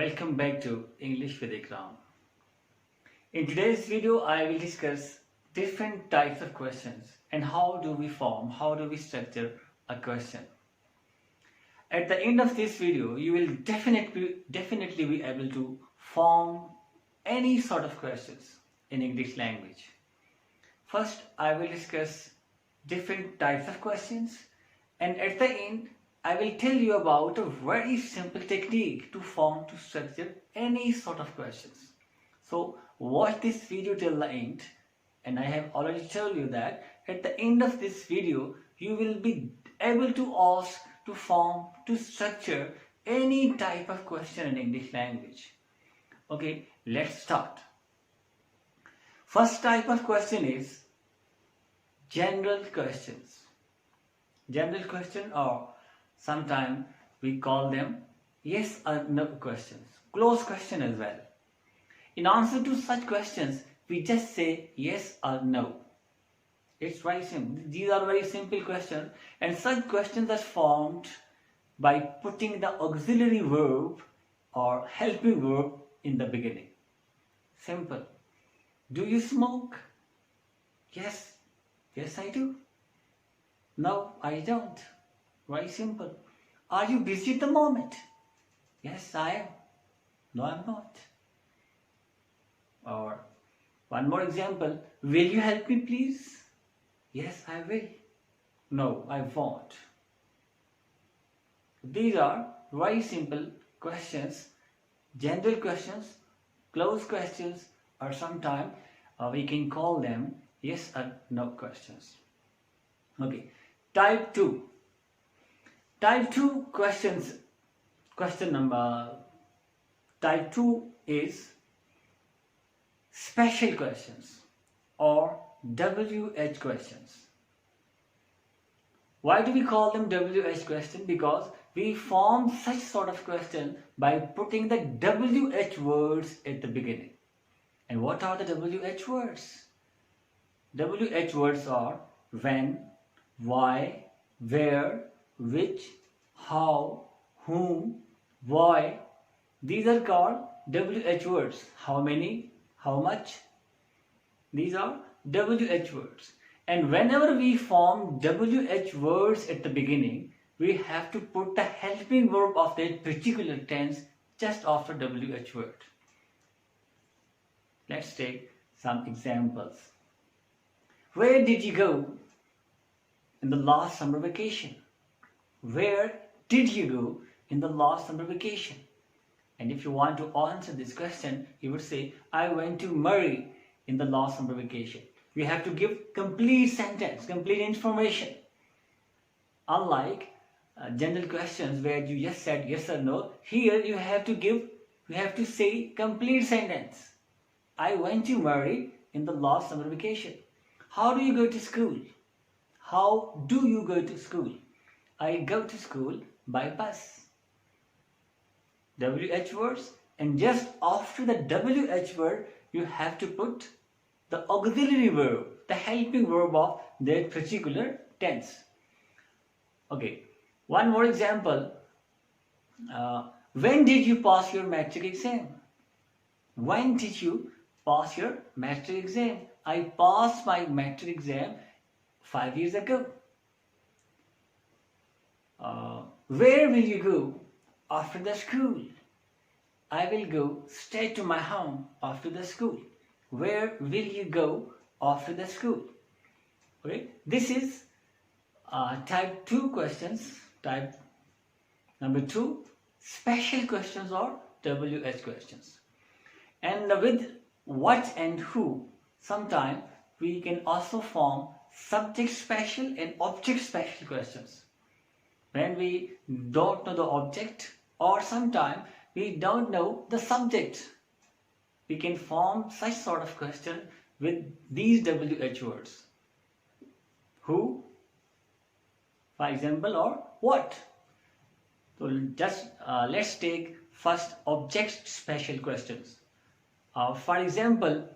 Welcome back to English with Ikram. In today's video, I will discuss different types of questions and how do we structure a question. At the end of this video, you will definitely be able to form any sort of questions in English language. First, I will discuss different types of questions, and at the end, I will tell you about a very simple technique to structure any sort of questions. So watch this video till the end, and I have already told you that at the end of this video you will be able to structure any type of question in English language. Okay, let's start. First type of question is general questions. General question, or sometimes we call them yes or no questions, closed question as well. In answer to such questions, we just say yes or no. It's very simple. These are very simple questions, and such questions are formed by putting the auxiliary verb or helping verb in the beginning. Simple. Do you smoke? Yes. Yes, I do. No, I don't. Very simple. Are you busy at the moment? Yes, I am. No, I'm not. Or one more example. Will you help me, please? Yes, I will. No, I won't. These are very simple questions, general questions, closed questions, or sometimes we can call them yes or no questions. Okay, type 2. Type 2 questions, type 2 is special questions or WH questions. Why do we call them WH question? Because we form such sort of question by putting the WH words at the beginning. And what are the WH words? WH words are when, why, where, which, how, whom, why. These are called WH words. How many, how much. These are WH words. And whenever we form WH words at the beginning, we have to put the helping verb of that particular tense just after WH word. Let's take some examples. Where did you go in the last summer vacation? Where did you go in the last summer vacation? And if you want to answer this question, you would say, I went to Murray in the last summer vacation. You have to give complete sentence, complete information. Unlike general questions where you just said yes or no, here you have to say complete sentence. I went to Murray in the last summer vacation. How do you go to school? How do you go to school? I go to school by bus. WH words, and just after the WH word, you have to put the auxiliary verb, the helping verb of that particular tense. Okay, one more example. When did you pass your matric exam? When did you pass your matric exam? I passed my matric exam 5 years ago. Where will you go after the school? I will go straight to my home after the school. Where will you go after the school? Okay, this is type 2 questions. Type number 2, special questions or WH questions. And with what and who, sometimes we can also form subject special and object special questions. When we don't know the object, or sometimes we don't know the subject, we can form such sort of question with these WH words. Who, for example, or what. So just let's take first object special questions. For example,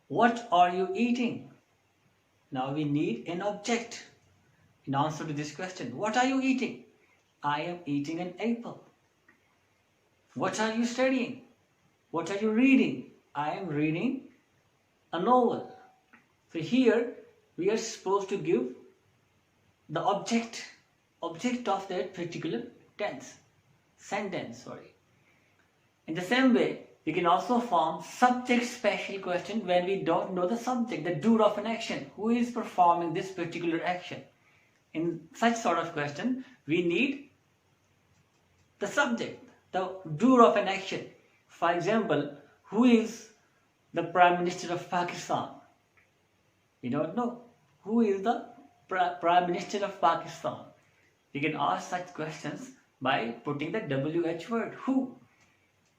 what are you eating? Now we need an object in answer to this question. What are you eating? I am eating an apple. What are you studying? What are you reading? I am reading a novel. So here we are supposed to give the object of that particular sentence. In the same way, we can also form subject special question when we don't know the subject, the doer of an action. Who is performing this particular action? In such sort of question, we need the subject, the doer of an action. For example, who is the Prime Minister of Pakistan? We don't know. Who is the Prime Minister of Pakistan? We can ask such questions by putting the WH word, who.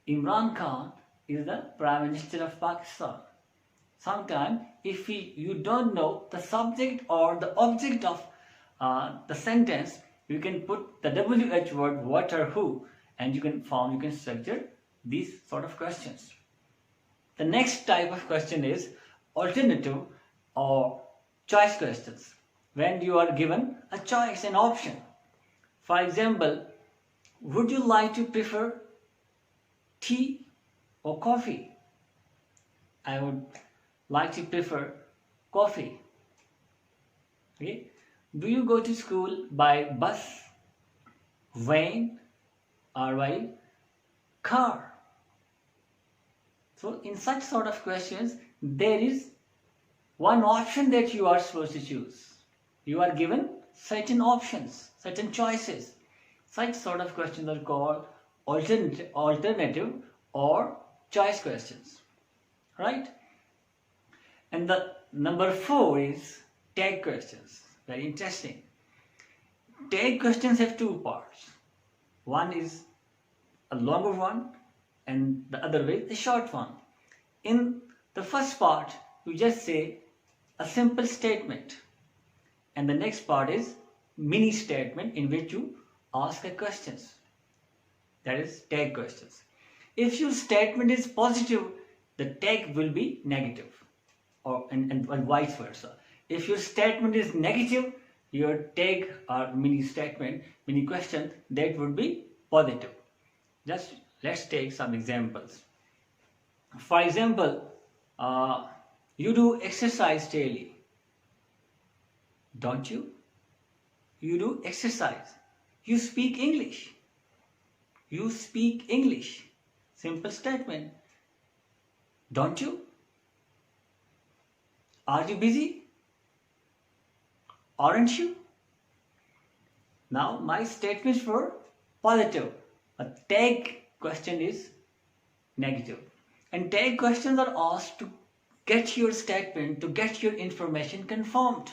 Imran Khan is the Prime Minister of Pakistan. Sometimes if you don't know the subject or the object of the sentence, you can put the WH word, what or who, and you can structure these sort of questions. The next type of question is alternative or choice questions. When you are given a choice, an option. For example, would you like to prefer tea or coffee? I would like to prefer coffee. Okay. Do you go to school by bus, van, or by car? So in such sort of questions, there is one option that you are supposed to choose. You are given certain options, certain choices. Such sort of questions are called alternative or choice questions. Right? And the number 4 is tag questions. Very interesting. Tag questions have two parts. One is a longer one and the other way a short one. In the first part, you just say a simple statement, and the next part is mini statement in which you ask a questions. That is tag questions. If your statement is positive, the tag will be negative, and vice versa. If your statement is negative, your tag or mini statement, mini question, that would be positive. Just let's take some examples. For example, you do exercise daily, don't you? You do exercise. You speak English. You speak English. Simple statement. Don't you? Are you busy? Aren't you? Now my statements were positive. A tag question is negative. And tag questions are asked to get your statement, to get your information confirmed.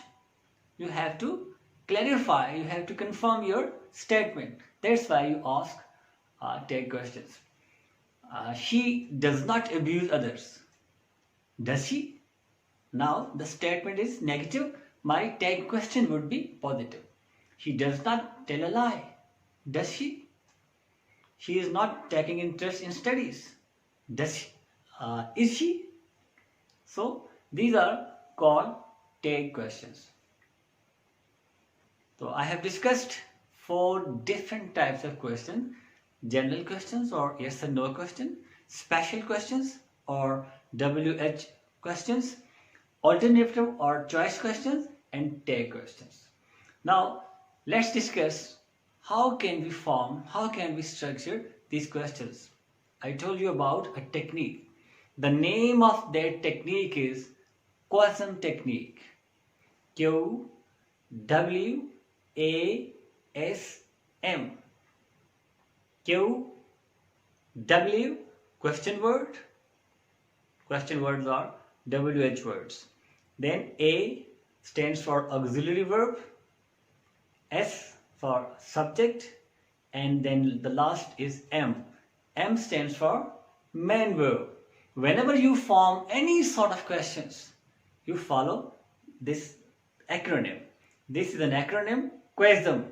You have to clarify, you have to confirm your statement. That's why you ask tag questions. She does not abuse others. Does she? Now the statement is negative. My tag question would be positive. She does not tell a lie. Does she? She is not taking interest in studies. Does she? Is she? So these are called tag questions. So I have discussed 4 different types of questions: general questions or yes and no question, special questions or WH questions, alternative or choice questions, and tag questions. Now let's discuss how can we structure these questions. I told you about a technique. The name of that technique is QWASM technique. QWASM. QW question word. Question words are WH words. Then A stands for auxiliary verb, S for subject, and then the last is M. M stands for main verb. Whenever you form any sort of questions, you follow this acronym. This is an acronym: QWASM.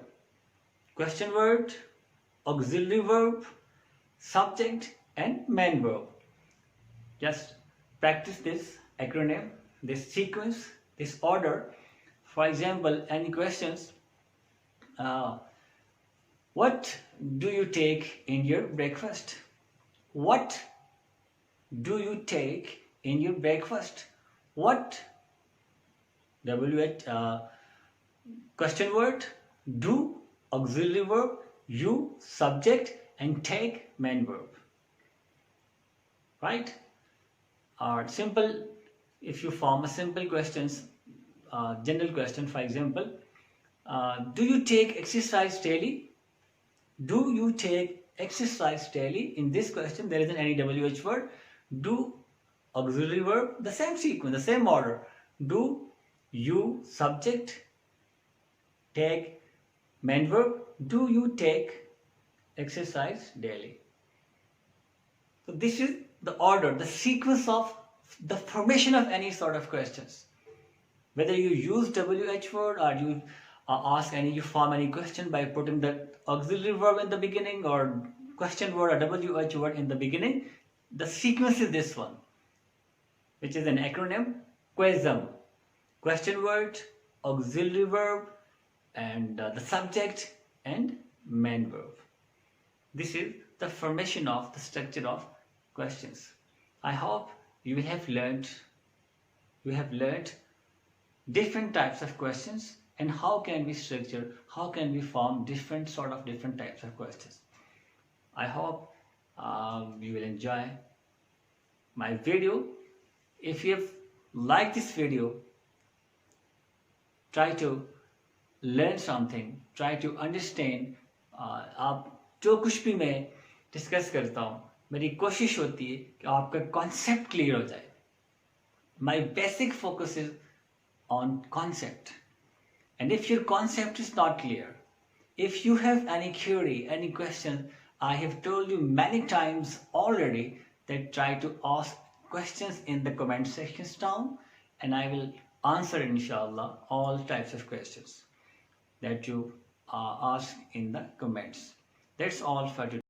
Question word, auxiliary verb, subject, and main verb. Just practice this acronym, this sequence, this order. For example, any questions? What do you take in your breakfast? What do you take in your breakfast? What question word, do, auxiliary verb, you, subject, and take, main verb. Right? Or simple, if you form a simple questions, general question, for example, do you take exercise daily? Do you take exercise daily? In this question, there isn't any WH word. Do, auxiliary verb, the same sequence, the same order. Do, you, subject, take, main verb. Do you take exercise daily? So this is the order, the sequence of the formation of any sort of questions. Whether you use WH word or you you form any question by putting the auxiliary verb in the beginning or question word or WH word in the beginning, the sequence is this one, which is an acronym, QWASM. Question word, auxiliary verb, and the subject and main verb. This is the formation of the structure of questions. I hope you have learned different types of questions and how can we structure, how can we form different types of questions. I hope you will enjoy my video. If you have liked this video, try to learn something, try to understand. आप जो कुछ भी मैं discuss करता हूँ, मेरी कोशिश होती है कि आपका कॉन्सेप्ट क्लियर हो जाए. My basic focus is on concept. And if your concept is not clear, if you have any query, any question, I have told you many times already that try to ask questions in the comment sections down, and I will answer inshallah all types of questions that you ask in the comments. That's all for today.